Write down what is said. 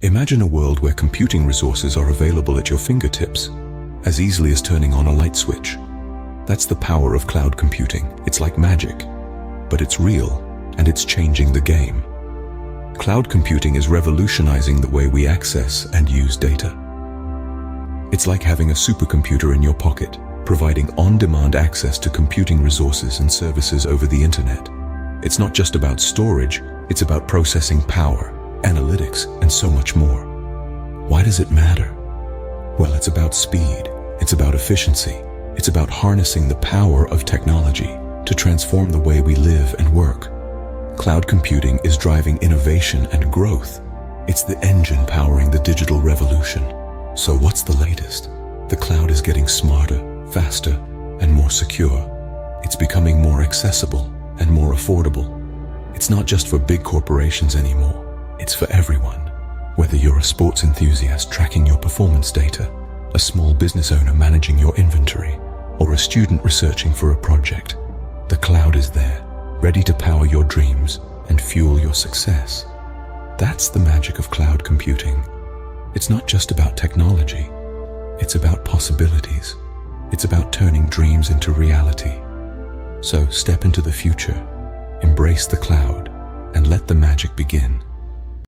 Imagine a world where computing resources are available at your fingertips, as easily as turning on a light switch. That's the power of cloud computing. It's like magic, but it's real, and it's changing the game. Cloud computing is revolutionizing the way we access and use data. It's like having a supercomputer in your pocket, providing on-demand access to computing resources and services over the internet. It's not just about storage, it's about processing power, analytics, and so much more. Why does it matter? Well, it's about speed, it's about efficiency, it's about harnessing the power of technology to transform the way we live and work. Cloud computing is driving innovation and growth. It's the engine powering the digital revolution. So what's the latest? The cloud is getting smarter, faster, and more secure. It's becoming more accessible and more affordable. It's not just for big corporations anymore. It's for everyone. Whether you're a sports enthusiast tracking your performance data, a small business owner managing your inventory, or a student researching for a project, the cloud is there, ready to power your dreams and fuel your success. That's the magic of cloud computing. It's not just about technology. It's about possibilities. It's about turning dreams into reality. So step into the future, embrace the cloud, and let the magic begin.